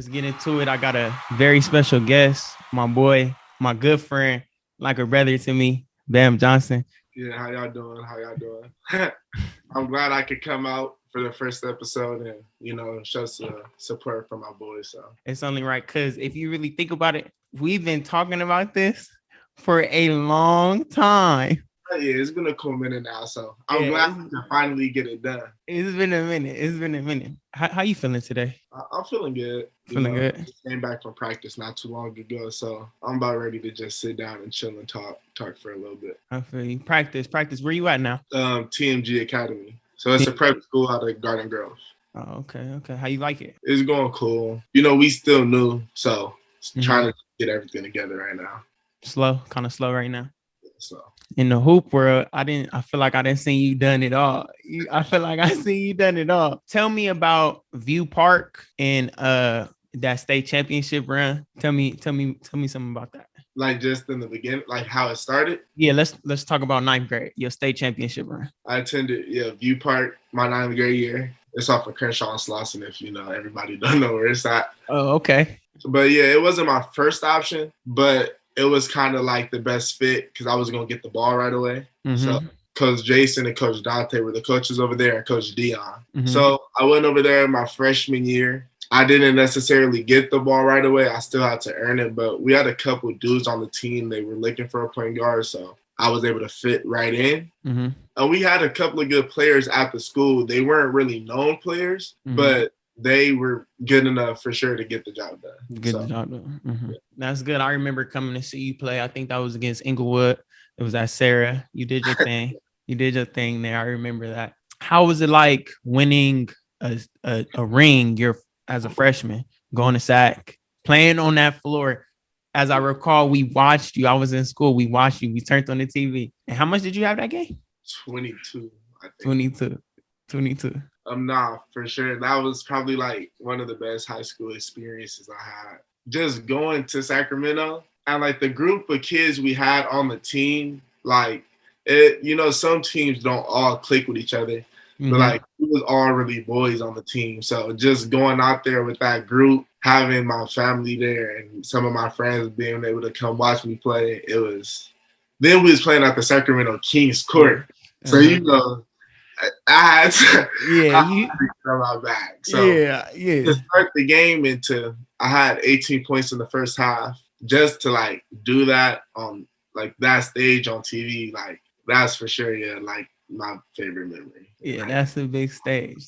Let's get into it. I got a very special guest, my boy, my good friend, like a brother to me, Bam Johnson. Yeah, how y'all doing? How y'all doing? I'm glad I could come out for the first episode and, show some support for my boys. So It's only right because if you really think about it, we've been talking about this for a long time. yeah, it's been a cool minute now. So I'm glad to finally get it done. It's been a minute. How you feeling today? I'm feeling good. Feeling good. I came back from practice not too long ago, so I'm about ready to just sit down and chill and talk for a little bit. I feel you. Practice. Where you at now? TMG Academy. So it's a prep school out of Garden Grove. Oh, okay. How you like it? It's going cool. We still new, so trying to get everything together right now. Kind of slow right now. So in the hoop world, I feel like I didn't see you done it all. I feel like I see you done it all. Tell me about View Park and that state championship run. Tell me something about that. Like just in the beginning, like how it started. Yeah, let's talk about ninth grade, your state championship run. I attended View Park my ninth grade year. It's off of Crenshaw and Slauson, if everybody don't know where it's at. Oh, okay. But yeah, it wasn't my first option, but it was kind of like the best fit because I was going to get the ball right away. Mm-hmm. So Coach Jason and Coach Dante were the coaches over there and Coach Dion. Mm-hmm. So I went over there my freshman year. I didn't necessarily get the ball right away. I still had to earn it, but we had a couple of dudes on the team. They were looking for a point guard, so I was able to fit right in. Mm-hmm. And we had a couple of good players at the school. They weren't really known players, but they were good enough for sure to get the job done. The job done. Mm-hmm. Yeah. That's good. I remember coming to see you play. I think that was against Inglewood. It was at Sarah. You did your thing. You did your thing there. I remember that. How was it like winning a ring as a freshman, going to SAC, playing on that floor? As I recall, we watched you. I was in school. We watched you. We turned on the TV. And how much did you have that game? 22, I think. 22. Nah, for sure. That was probably like one of the best high school experiences I had. Just going to Sacramento and like the group of kids we had on the team, like it, some teams don't all click with each other, but like it was all really boys on the team. So just going out there with that group, having my family there and some of my friends being able to come watch me play, it was. Then we was playing at the Sacramento Kings court, so I had to, on my back. So to start the game I had 18 points in the first half. Just to like do that on like that stage on TV, like that's for sure. Yeah, like my favorite memory. Yeah, that's a big stage.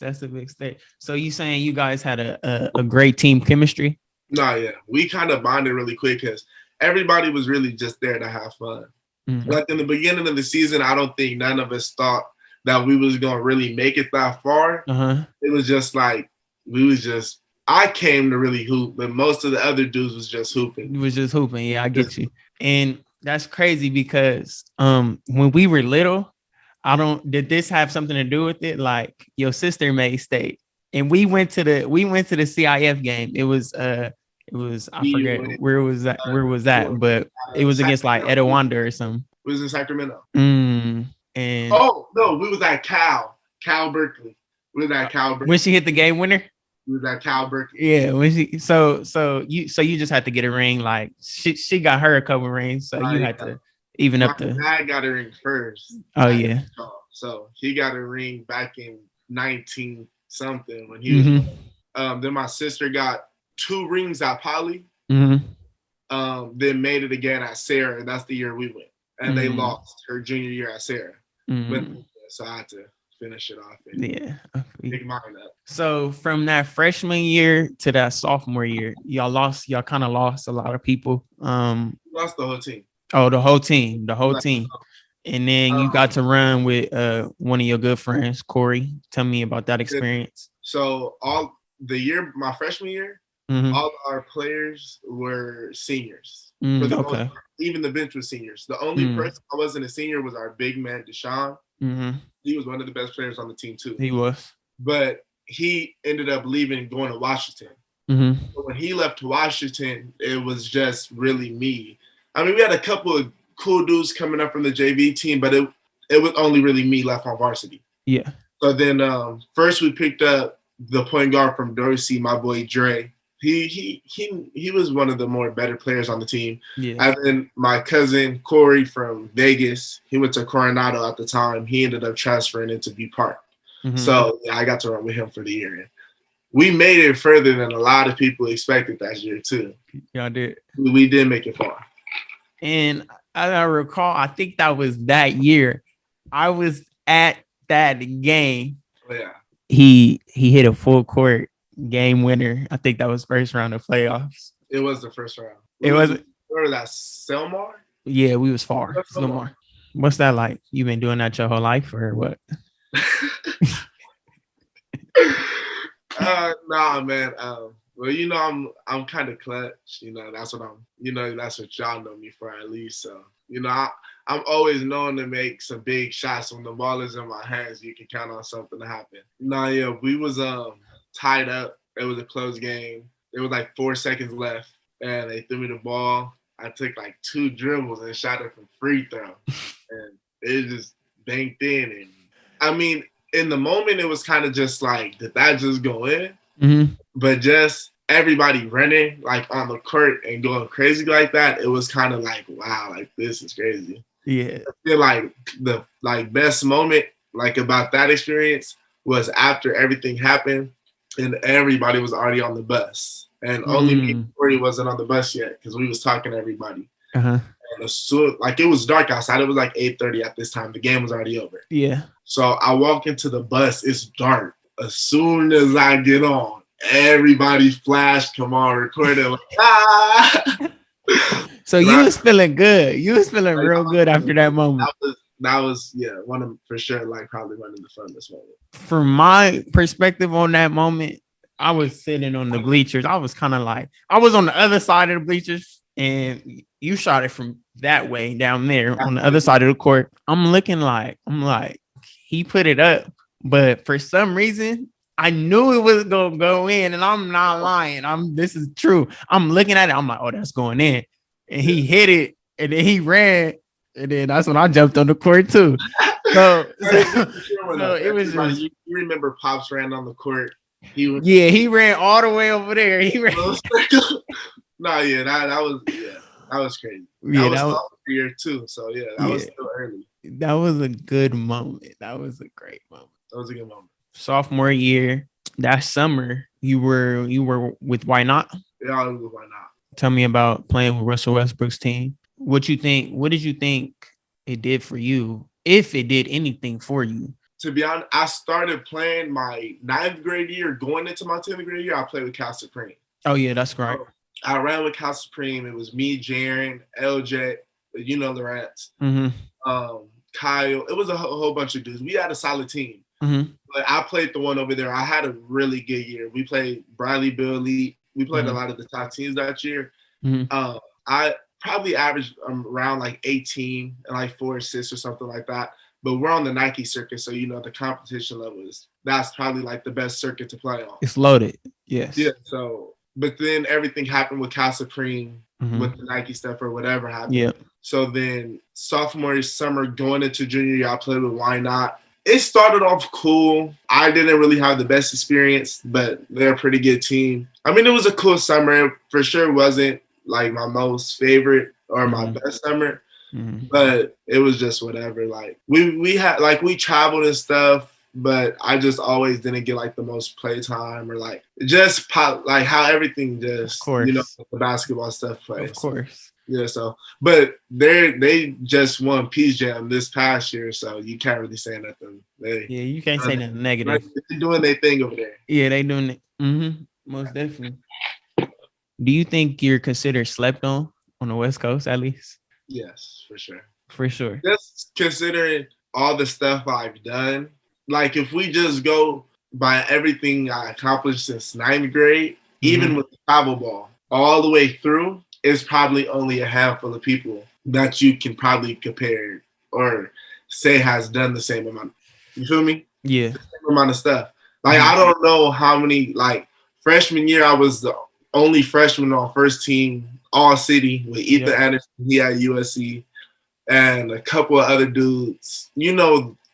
So you saying you guys had a great team chemistry? No, yeah, we kind of bonded really quick because everybody was really just there to have fun. Mm-hmm. Like in the beginning of the season, I don't think none of us thought that we was going to really make it that far. It was just like, I came to really hoop, but most of the other dudes was just hooping. Yeah, I get you. And that's crazy because when we were little, did this have something to do with it? Like your sister made state and we went to the CIF game. It was I forget where was that, but it was against like Etowanda or something. It was in Sacramento. And no, we was at Cal Berkeley. We was at Cal Berkeley. When she hit the game winner? We was at Cal Berkeley. Yeah, when she so you just had to get a ring. Like she got her a couple rings, so you had to even up the. My dad got a ring first. Oh yeah. So he got a ring back in 19 something when he was. Then my sister got 2 rings at Poly. Then made it again at Sarah. That's the year we went, and they lost her junior year at Sarah. So I had to finish it off and pick mine up. So from that freshman year to that sophomore year, y'all kind of lost a lot of people. Lost the whole team. Oh, the whole team. And then you got to run with one of your good friends, Corey. Tell me about that experience. So my freshman year, all our players were seniors. Okay. Even the bench was seniors. The only person I wasn't a senior was our big man, Deshaun. He was one of the best players on the team too. He was. But he ended up leaving and going to Washington. But when he left to Washington, it was just really me. I mean, we had a couple of cool dudes coming up from the JV team, but it was only really me left on varsity. Yeah. So then first we picked up the point guard from Dorsey, my boy Dre. he was one of the more better players on the team. Yeah. And then my cousin Corey from Vegas, he went to Coronado at the time. He ended up transferring into View Park. Mhm. So yeah, I got to run with him for the year. And we made it further than a lot of people expected that year too. Y'all did. We did make it far. And I recall, I think that was that year. I was at that game. Oh, yeah. He hit a full court game winner. I think that was first round of playoffs. It was the first round. It wasn't. Where was that? Selmar? Yeah, we was far. No more. What's that like? You been doing that your whole life or what? Nah, man. Well, you know, I'm kind of clutch. You know, that's what that's what y'all know me for at least. So, you know, I'm always known to make some big shots when the ball is in my hands. You can count on something to happen. Nah, yeah, we was tied up. It was a close game. There was like 4 seconds left, and they threw me the ball. I took like 2 dribbles and shot it from free throw, and it just banked in. And I mean, in the moment, it was kind of just like, did that just go in? Mm-hmm. But just everybody running like on the court and going crazy like that, it was kind of like, wow, like this is crazy. Yeah. I feel like the best moment like about that experience was after everything happened and everybody was already on the bus. And only me and Corey wasn't on the bus yet because we was talking to everybody. Uh-huh. And as soon, like it was dark outside. It was like 8:30 at this time. The game was already over. Yeah. So I walk into the bus. It's dark. As soon as I get on, everybody flash, come on, record it. Like, ah! So you was feeling good. You was feeling real good after that moment. That was one of for sure, like probably one of the funnest moments. From my perspective on that moment, I was sitting on the bleachers. I was kind of like, I was on the other side of the bleachers, and you shot it from that way down there on the other side of the court. I'm like, he put it up, but for some reason, I knew it was gonna go in, and I'm not lying. This is true. I'm looking at it. I'm like, oh, that's going in, and he hit it, and then he ran, and then that's when I jumped on the court too. So it was just, you remember Pops ran on the court. He ran all the way over there. He ran. That was crazy. That was year too. So that was still early. That was a good moment. That was a great moment. That was a good moment. Sophomore year, that summer, you were with Why Not? Yeah, I was with Why Not. Tell me about playing with Russell Westbrook's team. What did you think it did for you, if it did anything for you? To be honest, I started playing my 9th grade year. Going into my 10th grade year, I played with Cal Supreme. Oh, yeah, that's right. I ran with Cal Supreme. It was me, Jaren, LJ, the Rats, Kyle. It was a whole bunch of dudes. We had a solid team. Mm-hmm. But I played the one over there. I had a really good year. We played Bradley Bill Lee. We played a lot of the top teams that year. Mm-hmm. I probably averaged around like 18 and like 4 assists or something like that. But we're on the Nike circuit, so the competition level that's probably like the best circuit to play on. It's loaded. Yes. Yeah. So, but then everything happened with Cal Supreme with the Nike stuff or whatever happened. Yeah. So then sophomore summer going into junior year, I played with Why Not. It started off cool. I didn't really have the best experience, but they're a pretty good team. I mean, it was a cool summer. It for sure wasn't like my most favorite or my best summer. But it was just whatever. Like we had like we traveled and stuff, but I just always didn't get like the most play time or like just like how everything just the basketball stuff plays. Of course. Yeah, so but they just won Peace Jam this past year, so you can't really say nothing. You can't say nothing negative. They're doing their thing over there. Yeah, they doing it. Most definitely. Do you think you're considered slept on the West Coast at least? Yes, for sure. For sure. Just considering all the stuff I've done, like if we just go by everything I accomplished since 9th grade, even with the travel ball, all the way through, it's probably only a handful of people that you can probably compare or say has done the same amount. You feel me? Yeah. The same amount of stuff. Like I don't know how many, like freshman year, I was the only freshman on first team all city with Ethan Anderson. He at USC and a couple of other dudes.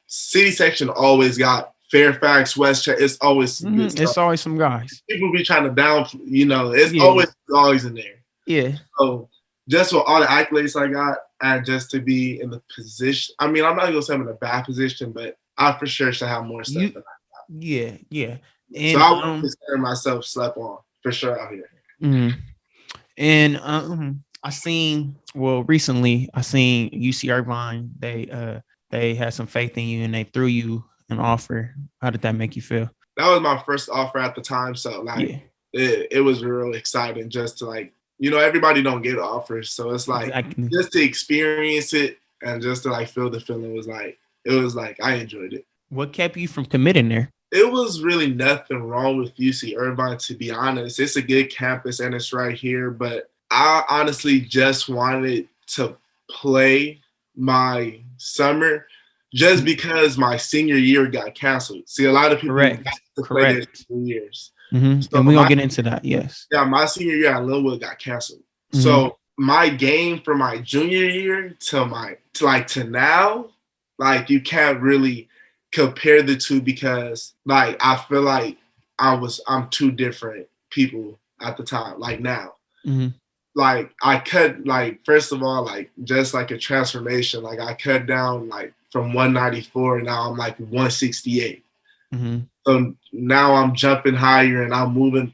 City section always got Fairfax, Westchester. It's always some good stuff. It's always some guys. People be trying to down, it's always in there. Yeah. So just with all the accolades I got, and just to be in the position. I mean, I'm not gonna say I'm in a bad position, but I for sure should have more stuff. Yeah. And, so I would consider myself slept on for sure out here. And recently I seen UC Irvine. They had some faith in you and they threw you an offer. How did that make you feel? That was my first offer at the time, so it was really exciting just to everybody don't get offers, so it's just to experience it and just to feel the feeling was I enjoyed it. What kept you from committing there? It was really nothing wrong with UC Irvine, to be honest. It's a good campus and it's right here, but I honestly just wanted to play my summer just because my senior year got canceled. See, a lot of people got to play their 2 years. Mm-hmm. So and we're going to get into that, yes. Yeah, my senior year at Linwood got canceled. Mm-hmm. So my game from my junior year to now, you can't really compare the two because I feel like I'm two different people at the time, now. Mm-hmm. I cut first of all, just a transformation. I cut down from 194 and now I'm 168. Mm-hmm. So now I'm jumping higher and I'm moving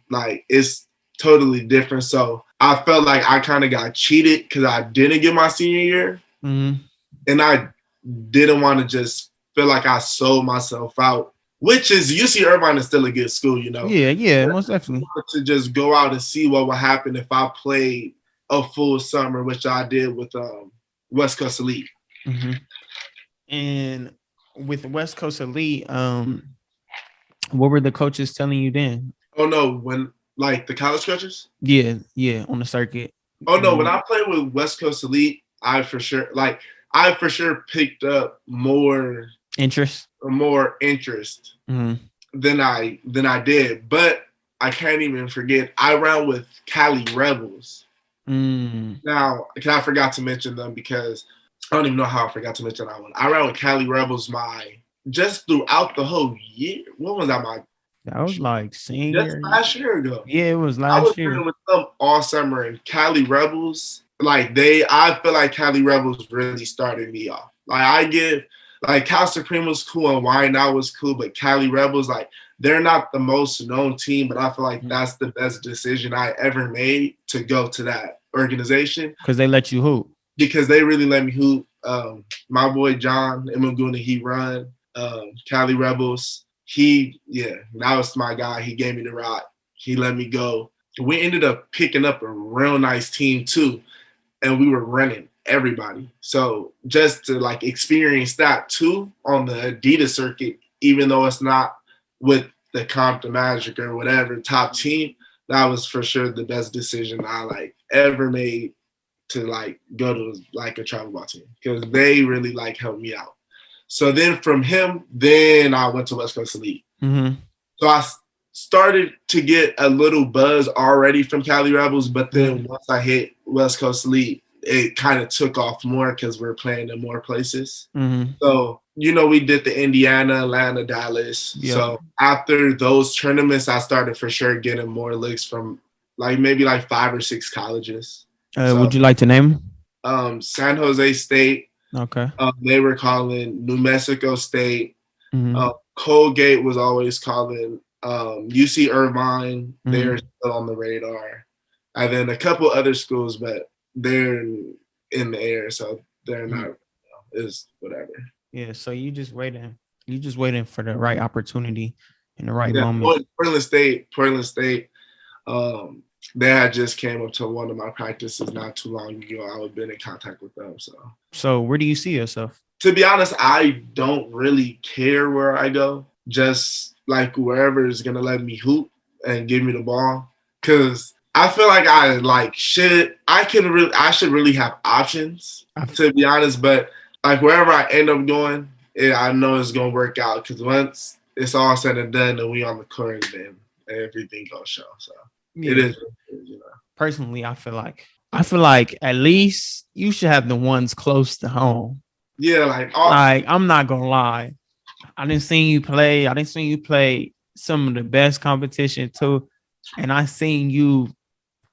it's totally different. So I felt like I kind of got cheated because I didn't get my senior year. Mm-hmm. And I didn't want to just feel like I sold myself out, which is UC Irvine is still a good school, Yeah, most definitely. To just go out and see what would happen if I played a full summer, which I did with West Coast Elite. Mm-hmm. And with West Coast Elite, what were the coaches telling you then? Oh no, when the college coaches? Yeah, on the circuit. Oh no, when I played with West Coast Elite, I for sure picked up more interest mm-hmm. than I did. But I can't even forget I ran with Cali Rebels. Mm. Now, I forgot to mention them because I don't even know how I forgot to mention that one. I ran with Cali Rebels just throughout the whole year. What was that? That was senior. Just last year ago. Yeah, it was last year. I was with them all summer, and Cali Rebels, I feel like Cali Rebels really started me off. Cal Supreme was cool and Wyandotte was cool, but Cali Rebels, they're not the most known team, but I feel like that's the best decision I ever made to go to that organization. Because they let you hoop. Because they really let me hoop. My boy John Imaguna, he run Cali Rebels. That was my guy. He gave me the rock. He let me go. We ended up picking up a real nice team too, and we were running everybody. So just to experience that too on the Adidas circuit, even though it's not with the Compton Magic or whatever top team, that was for sure the best decision I ever made to go to a travel ball team because they really helped me out. So then from him, then I went to West Coast Elite. Mm-hmm. So I started to get a little buzz already from Cali Rebels, but then once I hit West Coast Elite, it kind of took off more because we're playing in more places. Mm-hmm. So, we did the Indiana, Atlanta, Dallas. Yep. So after those tournaments, I started for sure getting more looks from maybe 5 or 6 colleges. Would you like to name them? San Jose State. Okay. They were calling New Mexico State. Mm-hmm. Colgate was always calling UC Irvine. Mm-hmm. They're still on the radar. And then a couple other schools, but they're in the air, so they're not. It's whatever. Yeah. So you just waiting for the right opportunity in the right moment. Portland State. They had just came up to one of my practices not too long ago. I had been in contact with them. So where do you see yourself? To be honest, I don't really care where I go. Just wherever is gonna let me hoop and give me the ball, because I feel like I should really have options, to be honest. But wherever I end up going, I know it's gonna work out because once it's all said and done and we on the court, then everything goes show. So it is. Personally, I feel like at least you should have the ones close to home. Yeah, I'm not gonna lie. I didn't see you play. I didn't see you play some of the best competition too, and I seen you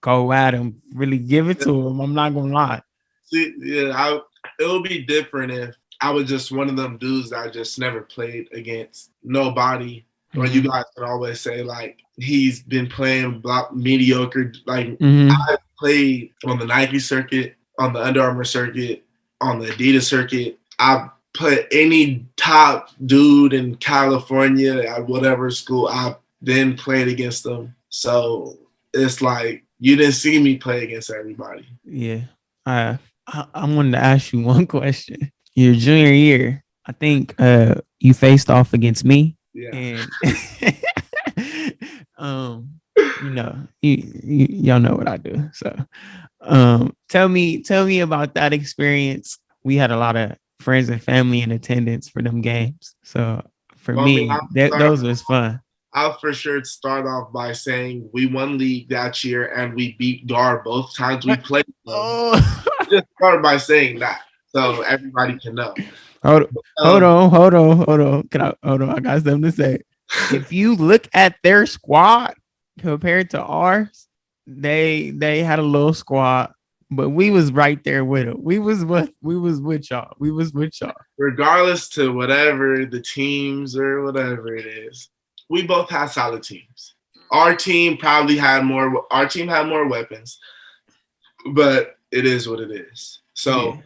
go at him, really give it to him. I'm not gonna lie. See, yeah, it would be different if I was just one of them dudes that I just never played against nobody. Or you Mm-hmm. guys can always say like he's been playing mediocre. Like Mm-hmm. I played on the Nike circuit, on the Under Armour circuit, on the Adidas circuit. I put any top dude in California at whatever school. I then played against them. So it's like you didn't see me play against everybody. Yeah. I wanted to ask you one question. Your junior year, I think you faced off against me. Yeah. And y'all know what I do. So tell me about that experience. We had a lot of friends and family in attendance for them games. So for Well, I mean, me, those was fun. I'll for sure start off by saying we won league that year and we beat Gar both times we played them. Oh. Just start by saying that so everybody can know. Hold on. Hold on? I got something to say. If you look at their squad compared to ours, they had a little squad, but we was right there with them. We was with y'all. We was with y'all. Regardless to whatever the teams or whatever it is, we both had solid teams. Our team probably had more. Our team had more weapons, but it is what it is. So. Yeah.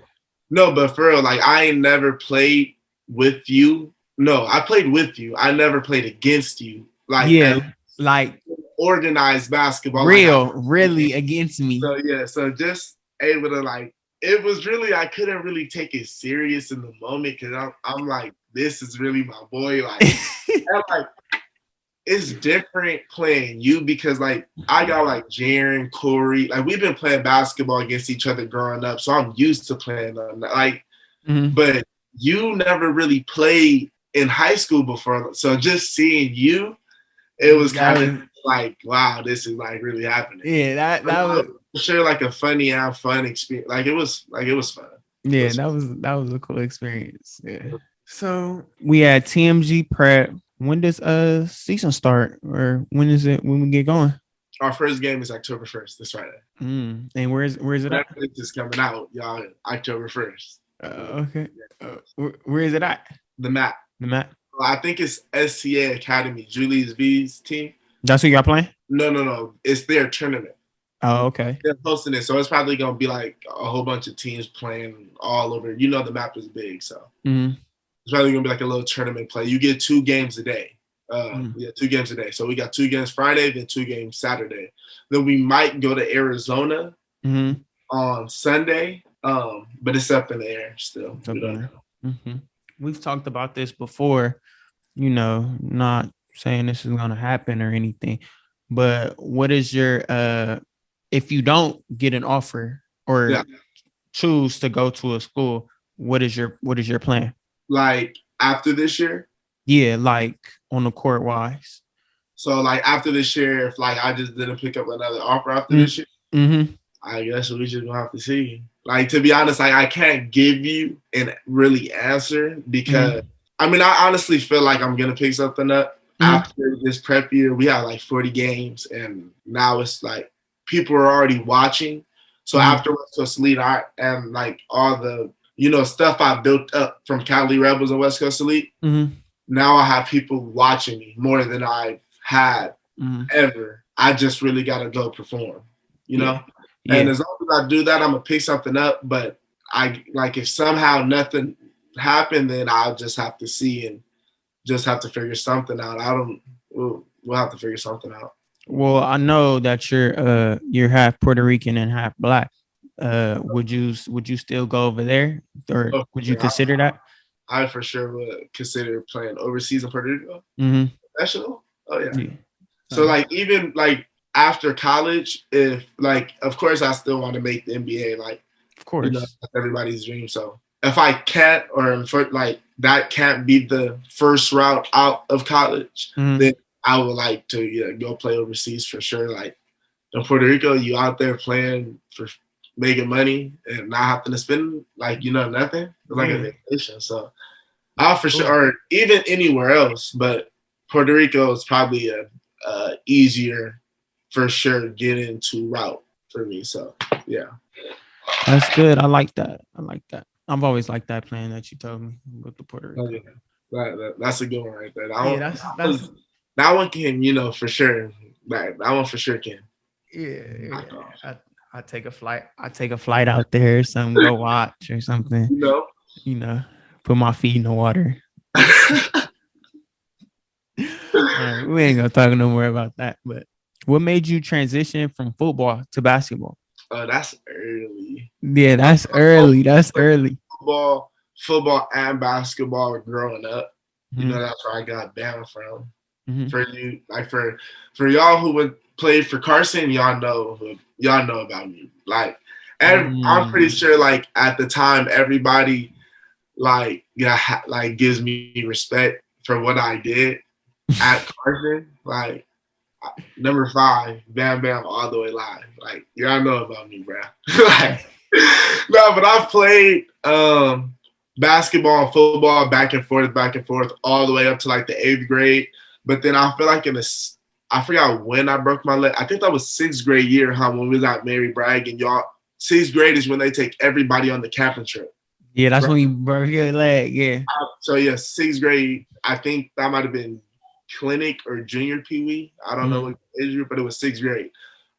No, but for real, like I ain't never played with you. No, I played with you. I never played against you. Like Yeah, like organized basketball. really against me. So yeah, so just able to like it was really I couldn't really take it serious in the moment because I'm like, this is really my boy. Like, like it's different playing you because like I got like Jaren, Corey, like we've been playing basketball against each other growing up, so I'm used to playing them. Like, but you never really played in high school before, so just seeing you, it was kind of like, wow, this is like really happening. Yeah, that was for sure like a funny and fun experience. Like it was fun. Yeah, that was a cool experience. Yeah. So we had TMG prep. When does season start, or when is it when we get going? Our first game is October 1st, this Friday. And where's it at? Netflix is coming out, y'all, October 1st. Okay. Where is it at? The map. The map. I think it's SCA Academy, Julius V's team. That's who y'all playing? No. It's their tournament. Oh, okay. They're hosting it, so it's probably gonna be like a whole bunch of teams playing all over. You know, the map is big, so it's probably gonna be like a little tournament play. You get 2 games a day. Yeah, 2 games a day. So we got 2 games Friday, then 2 games Saturday. Then we might go to Arizona on Sunday, but it's up in the air still. We've talked about this before. You know, not saying this is gonna happen or anything, but what is your if you don't get an offer or choose to go to a school, what is your plan? Like after this year? Yeah, like on the court wise. So like after this year, if like I just didn't pick up another offer after this year, I guess we just gonna have to see. Like to be honest, like I can't give you and really answer because I mean I honestly feel like I'm gonna pick something up after this prep year. We have like 40 games, and now it's like people are already watching. So after West Coast Elite, and like all the stuff I built up from Cali Rebels and West Coast Elite. Now I have people watching me more than I've had ever. I just really got to go perform, you know? Yeah. And as long as I do that, I'm going to pick something up. But if somehow nothing happened, then I'll just have to see and just have to figure something out. We'll have to figure something out. Well, I know that you're half Puerto Rican and half Black. Would you still go over there, or would you consider that? I for sure would consider playing overseas in Puerto Rico. Professional? Oh yeah. So like even like after college, if like of course I still want to make the NBA. Like of course, that's everybody's dream. So if I can't, or like that can't be the first route out of college, then I would like to go play overseas for sure. Like in Puerto Rico, you out there playing for making money and not having to spend like nothing. It's like a vacation. So For sure, Cool. or even anywhere else, but Puerto Rico is probably a easier for sure get into route for me. So yeah. That's good. I like that. I like that. I've always liked that plan that you told me with the Puerto Oh, Rico. yeah. That's a good one right there. Yeah, that's That one can, for sure. That one for sure can. yeah. I take a flight. I take a flight out there, some go watch or something. You know? You know, put my feet in the water. All right, we ain't gonna talk no more about that. But what made you transition from football to basketball? Oh, that's early. Yeah, I that's early. That's played early. football and basketball growing up. Mm-hmm. That's where I got banned from. Mm-hmm. For you, like for y'all who would play for Carson, y'all know about me. Like, I'm pretty Mm. sure, like at the time, everybody like gives me respect for what I did at Carson. Like number 5, Bam Bam, all the way live. Like y'all know about me, bro. Like no, but I've played basketball and football back and forth, all the way up to like the 8th grade. But then I feel like I forgot when I broke my leg. I think that was 6th grade year, when we was at Mary Bragg, and y'all 6th grade is when they take everybody on the camping trip. Yeah, that's Right? when you broke your leg. Yeah. So yeah, 6th grade. I think that might have been clinic or junior Pee Wee. I don't know Mm-hmm. what age group, but it was 6th grade.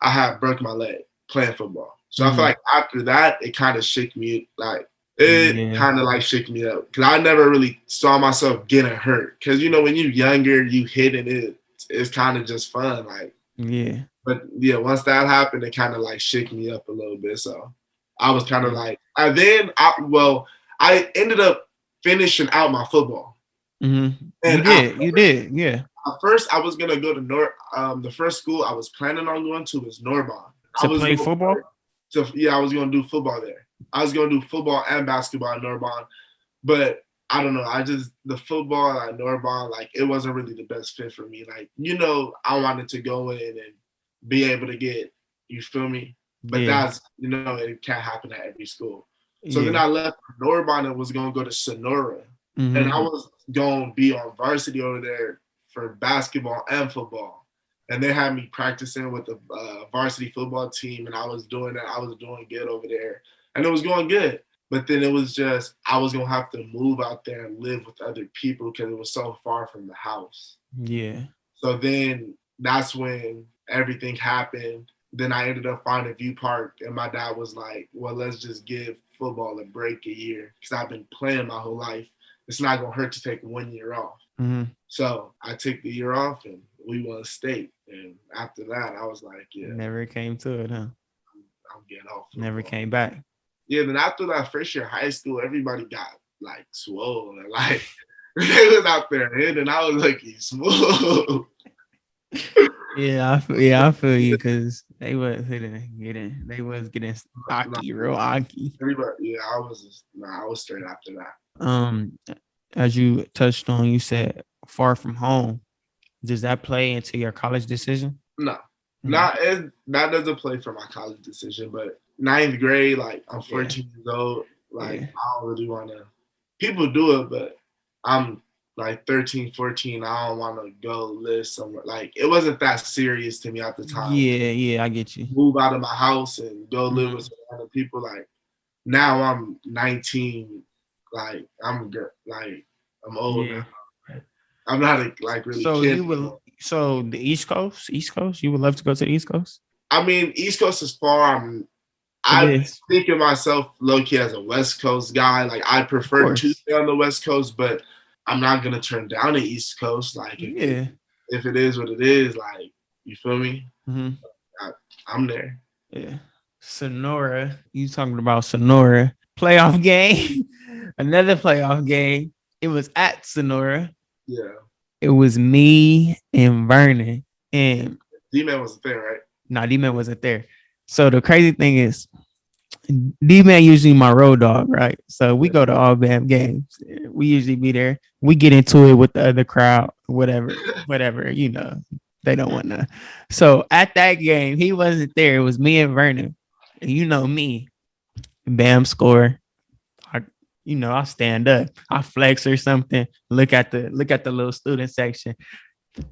I had broke my leg playing football. So I feel Mm-hmm. like after that, it kind of shook me. Like it Yeah. kind of like shook me up because I never really saw myself getting hurt. Because when you're younger, you hit and it's kind of just fun. Like, Yeah. but yeah, once that happened, it kind of like shook me up a little bit. So I was kind of Yeah. like, and then I ended up finishing out my football. Mm-hmm. You And did. You did. Yeah. at first, I was gonna go to the first school I was planning on going to was Norbon. I To was play going football. I was gonna do football there. I was gonna do football and basketball at Norbon, but I don't know. I just the football at Norbon, like it wasn't really the best fit for me. Like I wanted to go in and be able to get, you feel me? But Yeah. that's it can't happen at every school. So then Yeah. I left Norbon and was gonna go to Sonora, and I Mm-hmm. was gonna be on varsity over there for basketball and football. And they had me practicing with the varsity football team, and I was doing that. I was doing good over there, and it was going good. But then it was just I was gonna have to move out there and live with other people because it was so far from the house. Yeah. So then that's when everything happened. Then I ended up finding View Park, and my dad was like, "Well, let's just give football a break a year because I've been playing my whole life. It's not gonna hurt to take 1 year off." Mm-hmm. So I took the year off, and we won state. And after that, I was like, "Yeah, Never came to it, huh? I'm getting off Never football." came back. Yeah. Then after that first year of high school, everybody got like swole and like they was out there hitting. I was looking smooth. Yeah, I feel you because they was getting, they was getting hockey, real hockey. Everybody, yeah, I was straight after that. Um, as you touched on, you said far from home. Does that play into your college decision? No, Mm. that doesn't play for my college decision. But 9th grade, like I'm Yeah, 14 years old, like yeah, I don't really want to. People do it, but I'm like 13, 14. I don't want to go live somewhere. Like it wasn't that serious to me at the time. yeah. I get you. Move out of my house and go live with Mhm. some other people. Like now I'm 19. Like like I'm old Yeah. now. I'm not like really So kid you would, anymore. so the East Coast, you would love to go to the East Coast. I mean, East Coast is far. It I is, think of myself low key as a West Coast guy. Like I of prefer to course. stay on the West Coast, but I'm not gonna turn down the East Coast. Like Yeah. if it is what it is, like you feel me? Hmm. I, I'm there. Yeah. Sonora, you talking about Sonora playoff game? Another playoff game. It was at Sonora. Yeah. It was me and Vernon, and D-Man wasn't there, right? nah, D-Man wasn't there. So the crazy thing is, D-Man usually my road dog, right? So we Yeah. go to all BAM games. We usually be there. We get into it with the other crowd, whatever, they don't want to. So at that game, he wasn't there. It was me and Vernon. And you know me, Bam score. I, I stand up, I flex or something. Look at the little student section.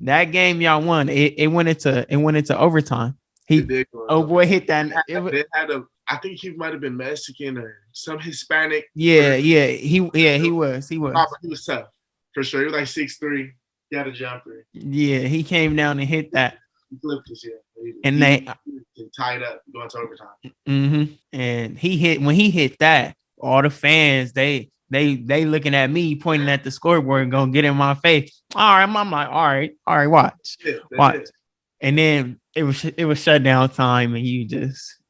That game y'all won. It went into overtime. It He did go oh over. boy hit that. They had a. I think he might have been Mexican or some Hispanic. He was. Oh, but he was tough for sure. He was like 6'3". He had a jumper. Yeah, he came down and hit that. He flipped his head. And he tied up going to overtime. And he hit that, all the fans they looking at me, pointing at the scoreboard and gonna get in my face. All right, I'm like, all right, watch. And then it was shutdown time, and you just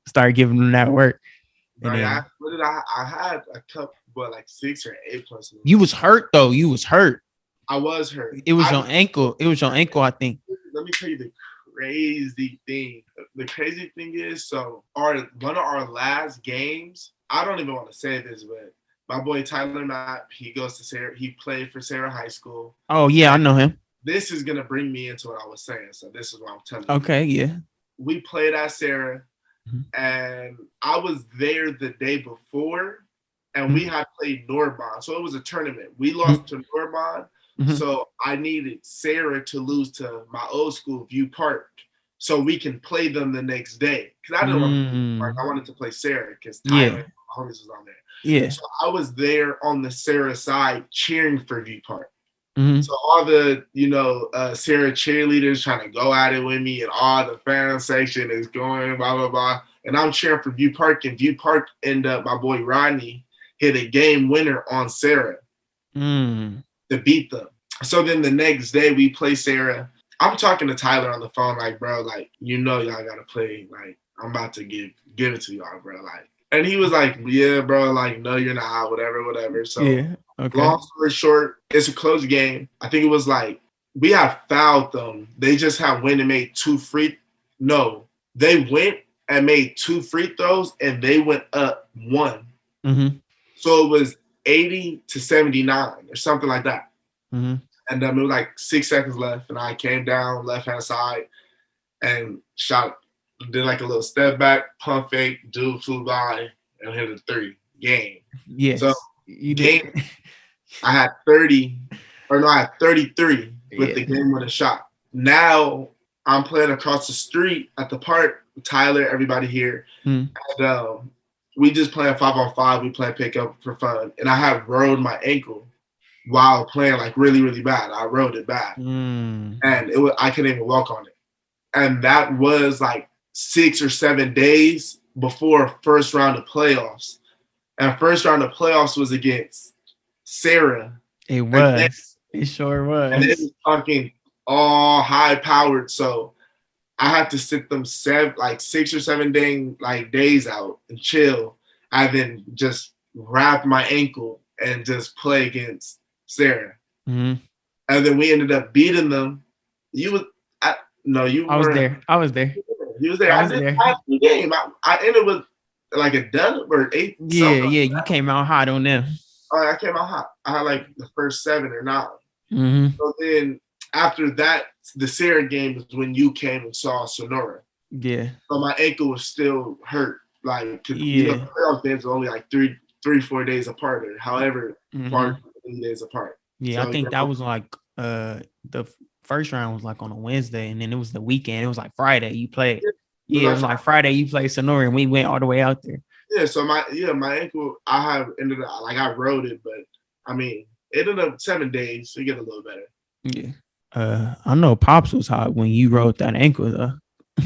start giving them that work. And then, I had a couple, but like 6 or 8 plus. You was hurt though. You was hurt. I was hurt. It was your ankle. It was your ankle, I think. Let me tell you the crazy thing. The crazy thing is, so one of our last games, I don't even want to say this, but my boy Tyler Mapp, he goes to Sarah. He played for Sarah High School. Oh yeah, I know him. This is gonna bring me into what I was saying. So this is what I'm telling you. Okay, yeah. We played at Sarah, and I was there the day before, and we had played Norbond. So it was a tournament. We lost to Norbond. So I needed Sarah to lose to my old school, View Park, so we can play them the next day. Because I didn't want to play, I wanted to play Sarah because Tyler, my homies was on there. Yeah. So I was there on the Sarah side cheering for View Park. So all the, Sarah cheerleaders trying to go at it with me, and all the fan section is going, blah, blah, blah. And I'm cheering for View Park, and View Park ended up, my boy Rodney hit a game winner on Sarah to beat them. So then the next day we play Sarah. I'm talking to Tyler on the phone, like, bro, like, y'all gotta play. Like, I'm about to give it to y'all, bro. Like, and he was like, yeah, bro, like, no, you're not, whatever. So long story short, it's a close game. I think it was like we had fouled them. They just had went and made 2 free. No, they went and made 2 free throws, and they went up 1. So it was 80-79 or something like that. And it was like 6 seconds left, and I came down left-hand side and did like a little step back, pump fake, dude flew by, and hit a 3. Game. Yes. So you did. I had 33 with the game winning shot. Now I'm playing across the street at the park with Tyler, everybody here. And we just playing 5-on-5. We play pickup for fun. And I had rolled my ankle while playing like really, really bad. I rolled it bad. And I couldn't even walk on it. And that was like 6 or 7 days before first round of playoffs. And first round of playoffs was against Sarah. It was. It sure was. And it was fucking all high powered. So I had to sit them 6 or 7 days out and chill. I then just wrap my ankle and just play against Sarah. And then we ended up beating them. You was I was there. You was there. I didn't have the game. I ended with like a dub or 8. Yeah. You came out hot on them. I came out hot. I had like the first 7 or 9. So then after that, the Sarah game was when you came and saw Sonora. Yeah. So my ankle was still hurt. Like, playoff games are only like 3-4 days apart, or however far 3 days apart. Yeah, so, I think that was like the first round was like on a Wednesday, and then it was the weekend. It was like Friday you played. It was like Friday you played Sonora, and we went all the way out there. Yeah, so my ankle, I ended up like I rode it, but I mean it ended up 7 days, so you get a little better. Yeah. I know Pops was hot when you rode that ankle though.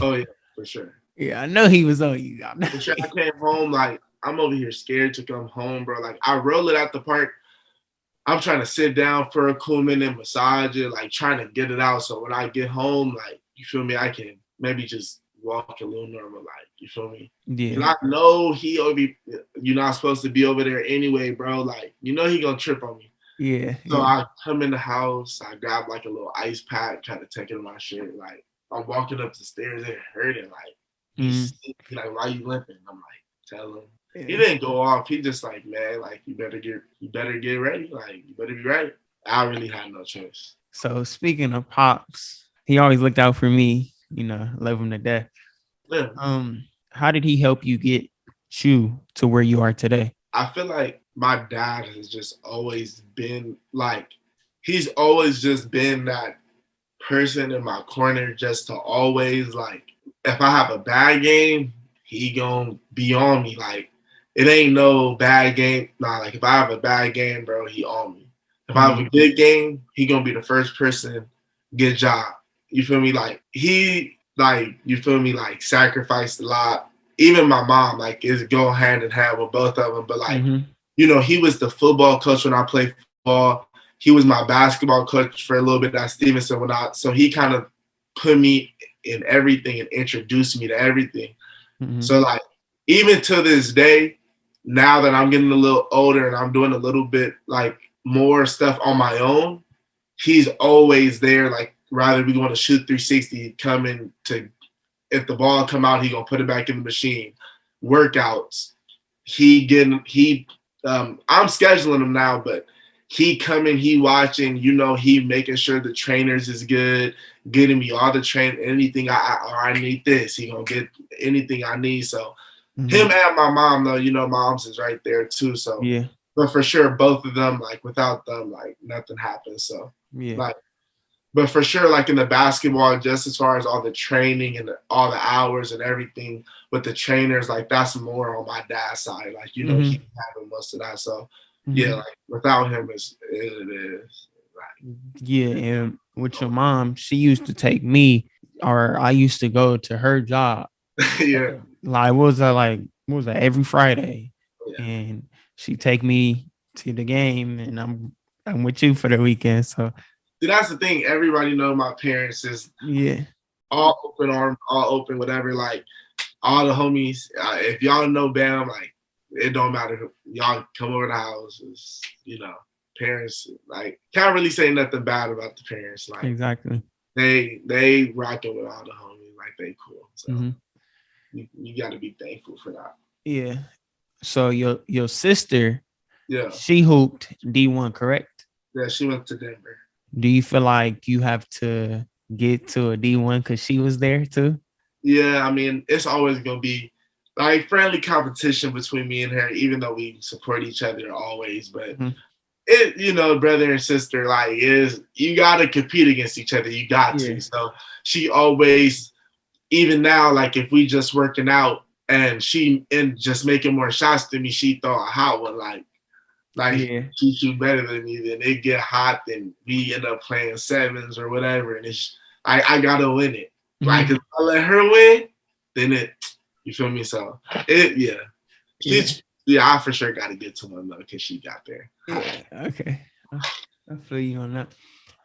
Oh yeah, for sure. Yeah, I know he was on you. For sure. I came home like I'm over here scared to come home, bro. Like I roll it at the park. I'm trying to sit down for a cool minute, massage it, like trying to get it out. So when I get home, like, you feel me, I can maybe just walk a little normal, like, you feel me? Yeah. And I know you're not supposed to be over there anyway, bro. Like, he gonna trip on me. Yeah. So I come in the house, I grab like a little ice pack, try to take it in my shirt. Like, I'm walking up the stairs, it hurting. Like, he's like, why you limping? I'm like, tell him. Yeah. He didn't go off. He just like, man, like, you better get ready. Like, you better be ready. I really had no choice. So speaking of Pops, he always looked out for me, love him to death. Yeah. How did he help you get you to where you are today? I feel like my dad has just always been like, he's always just been that person in my corner just to always like, if I have a bad game, he gonna be on me. Like, it ain't no bad game. Nah, like if I have a bad game, bro, he on me. If I have a good game, he gonna be the first person. Good job. You feel me? Like you feel me? Like sacrificed a lot. Even my mom, like, is go hand in hand with both of them. But like, he was the football coach when I played football. He was my basketball coach for a little bit at Stevenson so he kind of put me in everything and introduced me to everything. So like, even to this day, now that I'm getting a little older and I'm doing a little bit like more stuff on my own, he's always there. Like, rather we want to shoot 360, coming to, if the ball come out, he gonna put it back in the machine. Workouts, I'm scheduling him now, but he coming, he watching, he making sure the trainers is good, getting me all the anything I need this. He gonna get anything I need. So him and my mom, though, mom's is right there too. So yeah, but for sure, both of them, like without them, like nothing happens. So like, but for sure, like in the basketball, just as far as all the training and all the hours and everything with the trainers, like that's more on my dad's side. Like, he's having most of that. So yeah, like without him, it is. Like, yeah. And with your mom, she used to take me, or I used to go to her job. Yeah. Like, what was that? Every Friday, Yeah. and she take me to the game, and I'm with you for the weekend. So see, that's the thing. Everybody know my parents is all open arm, all open, whatever. Like all the homies, if y'all know Bam, like it don't matter who y'all come over the house. Is, parents like can't really say nothing bad about the parents. Like exactly, they rocking with all the homies. Like they cool. So you got to be thankful for that. Yeah. So your sister, yeah, she hooped D1, correct? Yeah, she went to Denver. Do you feel like you have to get to a D1 because she was there too? Yeah, I mean, it's always gonna be like friendly competition between me and her, even though we support each other always. But it, brother and sister, like, you gotta compete against each other. You got to. So she always, even now, like if we just working out and just making more shots than me, she throw a hot one, she shoot better than me, then it get hot, then we end up playing sevens or whatever, and I gotta win it. Like if I let her win, then you feel me? So I for sure gotta get to one though because she got there. Yeah, okay. I feel you on that.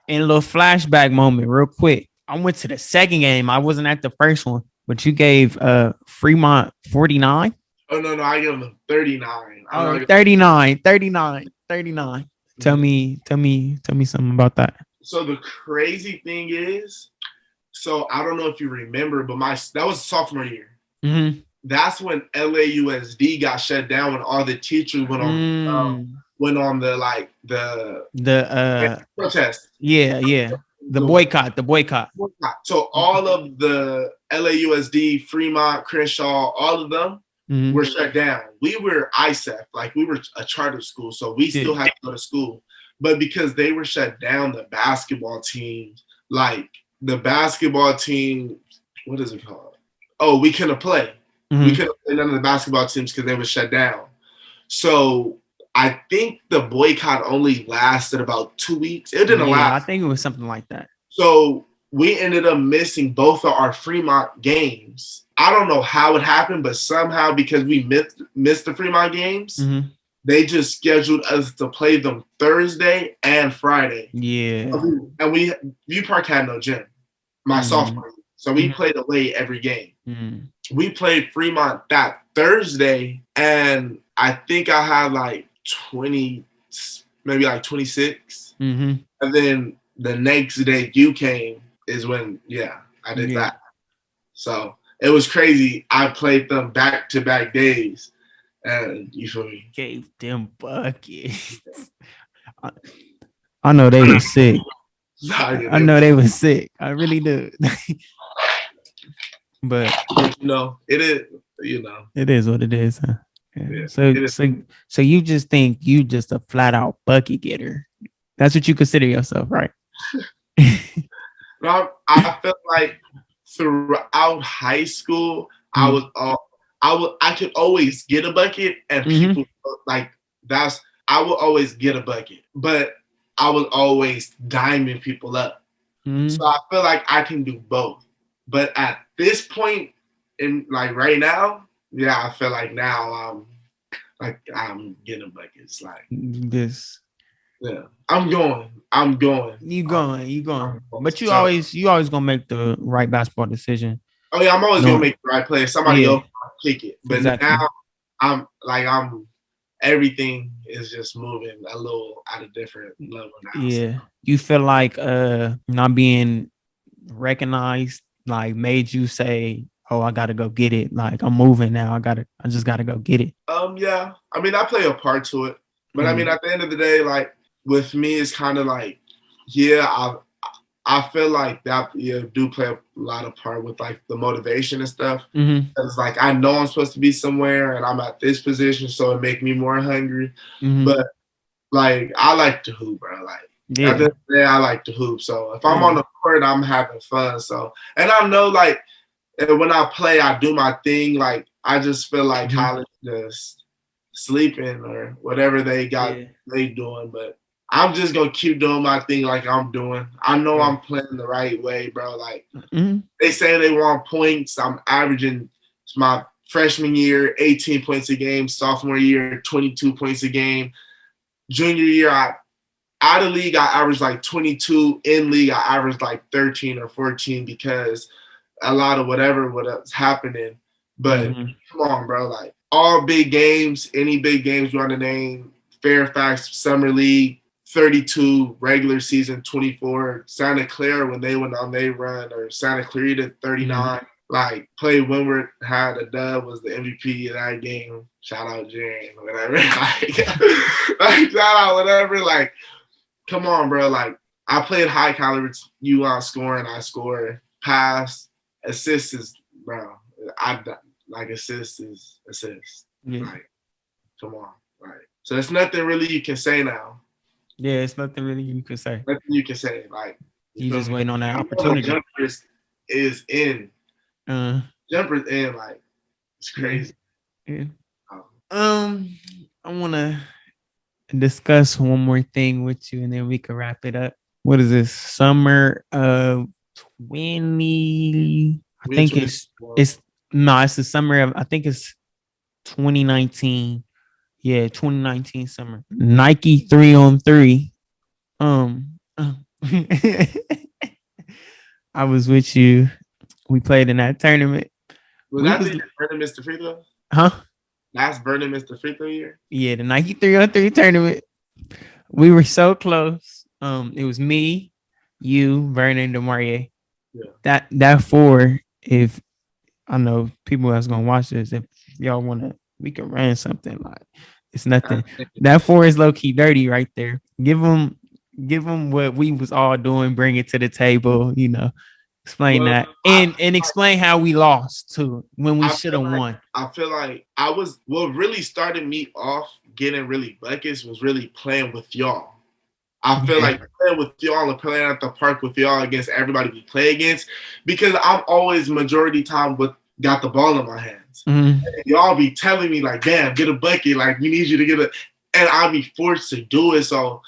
And a little flashback moment, real quick. I went to the second game. I wasn't at the first one, but you gave Fremont 49. Oh, no, I gave them 39. Oh, 39. Tell me something about that. So the crazy thing is, so I don't know if you remember, but that was sophomore year. That's when LAUSD got shut down when all the teachers went on the protest. Yeah. The boycott. So all of the LAUSD, Fremont, Crenshaw, all of them were shut down. We were ISEF, like we were a charter school, so we still had to go to school. But because they were shut down, the basketball team, what is it called? Oh, we couldn't play. We couldn't play none of the basketball teams because they were shut down. So I think the boycott only lasted about 2 weeks. It didn't last. I think it was something like that. So we ended up missing both of our Fremont games. I don't know how it happened, but somehow because we missed the Fremont games, they just scheduled us to play them Thursday and Friday. Yeah. And View Park had no gym my sophomore year. So we played away every game. We played Fremont that Thursday, and I think I had like 20, maybe like 26. And then the next day you came is when, I did that. So it was crazy. I played them back-to-back days, and you feel me? Gave them buckets. I know they were sick. I know they were sick. I really do. But it is. It is what it is. Huh? Yeah. Yeah, So it is. so you just think you just a flat out bucket getter. That's what you consider yourself, right? I felt like throughout high school, Mm. I could always get a bucket, and Mm-hmm. people like that's I would always get a bucket, but I was always diming people up. Mm-hmm. So I feel like I can do both. But at this point, in like right now, yeah, I feel like now I'm getting buckets. Like, This yeah, I'm going. I'm going. you going. I'm going. But So, you always gonna make the right basketball decision. oh yeah, I'm always gonna No, make the right play. If somebody yeah, else kick it, but now exactly. I'm everything is just moving a little at a different level now. So. Yeah. You feel like not being recognized like made you say, oh, I gotta go get it. Like I'm moving now. I just gotta go get it. Yeah. I mean, I play a part to it, but I mean, Mm. at the end of the day, like with me, it's kind of like, yeah, I feel like that do play a lot of part with like the motivation and stuff. Mm-hmm. It's like I know I'm supposed to be somewhere and I'm at this position, so it make me more hungry. Mm-hmm. But like I like to hoop, bro. Like at the Yeah. end of the day, I like to hoop. So if I'm on Yeah. the court, I'm having fun. So and I know like when I play, I do my thing. Like I just feel like Mm-hmm. college just sleeping or whatever Yeah. they doing. But I'm just gonna keep doing my thing like I'm doing. I know Yeah. I'm playing the right way, bro. Like Mm-hmm. they say they want points. I'm averaging my freshman year 18 points a game, sophomore year 22 points a game. Junior year, out of league I averaged like 22. In league I averaged like 13 or 14 because a lot of whatever was happening. But Mm-hmm. come on, bro. Like all big games, any big games you want to name, Fairfax Summer League, 32, regular season 24, Santa Clara when they went on their run, or Santa Clarita 39. Like play Windward had a dub, was the MVP of that game. Shout out Jaren, whatever. Like shout out whatever. Like, come on, bro. Like I played high caliber. You on scoring, I score. Pass, assist is, bro. I like assist is assist. Yeah. Like, come on. Like, so there's nothing really you can say now. Yeah. It's nothing really you could say. Nothing you can say. Like, you You feel just me? waiting on that I know the opportunity. jumpers is in. Uh, Jumpers in. Like, it's yeah. crazy. Yeah. Um, Um, I wanna discuss one more thing with you and then we can wrap it up. What is this? Summer of 20, I we in think 20. it's no, it's the summer of I think it's 2019. Yeah, 2019 summer. Nike 3-on-3. Um I was with you. We played in that tournament. Was We that was the Vernon Mr. Free Throw? huh? Last Vernon Mr. Free Throw year? Yeah, the Nike 3-on-3 tournament. We were so close. It was me, you, Vernon, Demarie. Yeah. That four, if I know people that's gonna watch this, if y'all wanna, we can run something like it's nothing. That four is low key dirty right there. Give them what we was all doing, bring it to the table, explain Well, that. And explain how we lost too when we should have won. I feel like what really started me off getting really buckets was really playing with y'all. I feel like playing with y'all and playing at the park with y'all against everybody we play against, because I'm always majority time got the ball in my hands. Mm-hmm. Y'all be telling me like, damn, get a bucket, like we need you to get it, and I'll be forced to do it. So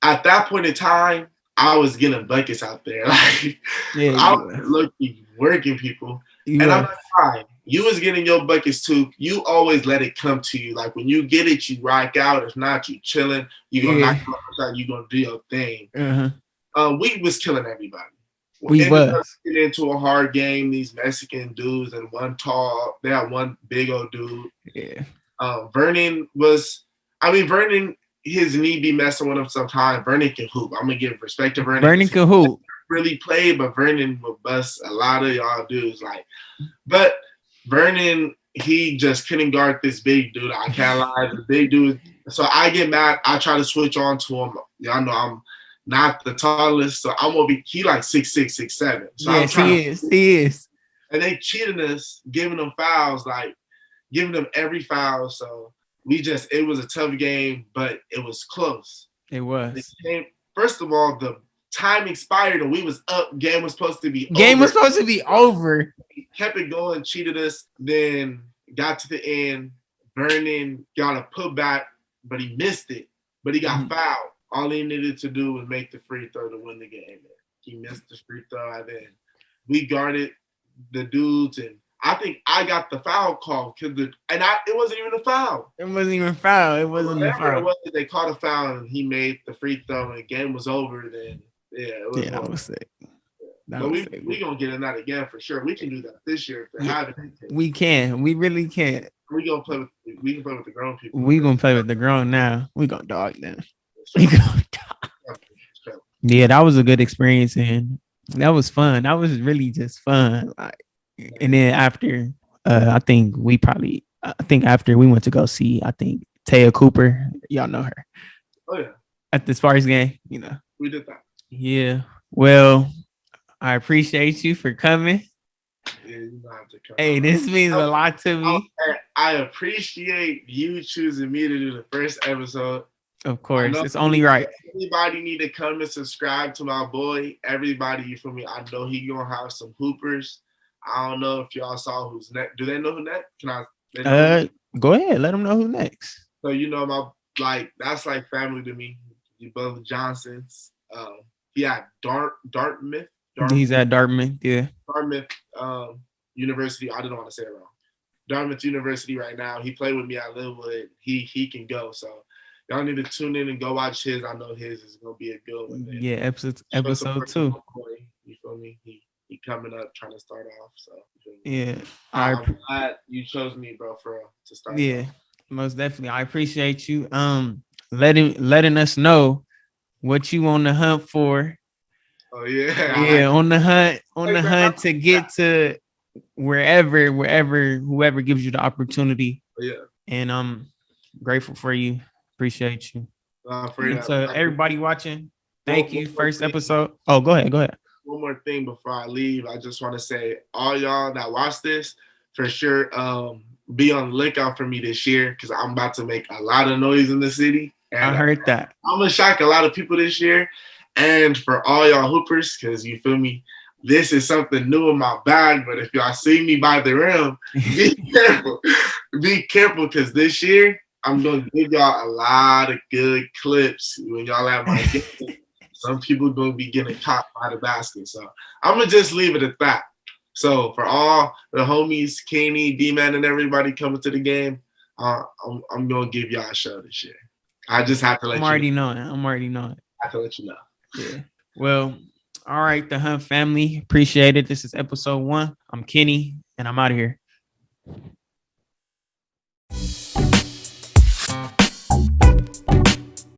at that point in time, I was getting buckets out there. Like I was looking working people. And I'm not lying. You was getting your buckets too. You always let it come to you. Like when you get it, you rock out. If not, you chilling. You gonna knock it out. You gonna do your thing. We was killing everybody. We ended up was getting into a hard game. These Mexican dudes and one tall. They had one big old dude. Yeah. Vernon his knee be messing with him sometimes. Vernon can hoop. I'm gonna give respect to Vernon. Vernon can hoop. Really played, but Vernon would bust a lot of y'all dudes. Like, but Vernon, he just couldn't guard this big dude. I can't lie, the big dude. So I get mad. I try to switch on to him. Y'all know I'm not the tallest, so I'm gonna be. He like 6'6", 6'7". So yes, he is. And they cheating us, giving them fouls. Like giving them every foul. So it was a tough game, but it was close. It was. First of all, the time expired and we was up. Game was supposed to be Game over. was supposed to be over. He kept it going, cheated us, then got to the end. Vernon got a putback, but he missed it. But he got fouled. All he needed to do was make the free throw to win the game. He missed the free throw, and then we guarded the dudes, and I think I got the foul call it wasn't even a foul. It wasn't even foul. It wasn't a foul. It was, they called a foul, and he made the free throw, and the game was over. Then that was sick. But we gonna get in that again for sure. We can do that this year if they have it. We can. We really can. We can play with the grown people. We gonna play with the grown now. We gonna dog them. We gonna dog. Yeah, that was a good experience, and that was fun. That was really just fun. Like, and then after, I think after we went to go see, I think Taya Cooper. Y'all know her. Oh yeah. At the Sparks game, we did that. Yeah. Well, I appreciate you for coming. Yeah, you don't have to come. Hey, this means a lot to me. I appreciate you choosing me to do the first episode. Of course, it's only right. Everybody need to come and subscribe to my boy. Everybody, you feel me? I know he gonna have some hoopers. I don't know if y'all saw who's next. Do they know who next? Go ahead. Let them know who next. So that's like family to me. You both Johnsons. He had Dartmouth. He's at Dartmouth, yeah. Dartmouth University. I don't want to say it wrong. Dartmouth University right now. He played with me at Linwood. He can go. So y'all need to tune in and go watch his. I know his is gonna be a good one. Man. Yeah, episode 2. You feel me? He coming up trying to start off. So yeah, I'm glad you chose me, bro, to start. Yeah, most definitely. I appreciate you letting us know what you on the hunt for. Oh yeah. Yeah, on the hunt to get to whoever gives you the opportunity. Oh, yeah. And I'm grateful for you. Appreciate you. So everybody watching, thank you. First episode. Oh, go ahead. One more thing before I leave. I just want to say, all y'all that watch this, for sure, be on the lookout for me this year because I'm about to make a lot of noise in the city. And I heard that. I'm gonna shock a lot of people this year. And for all y'all hoopers, because you feel me, this is something new in my bag. But if y'all see me by the rim, be careful. Be careful, because this year I'm gonna give y'all a lot of good clips when y'all have my game. Some people gonna be getting caught by the basket. So I'm gonna just leave it at that. So for all the homies, Kenny, D-Man, and everybody coming to the game, I'm gonna give y'all a show this year. I just have to let you know. I'm already knowing. I have to let you know. Yeah. Well, all right, the Hunt family. Appreciate it. This is episode 1. I'm Kenny, and I'm out of here.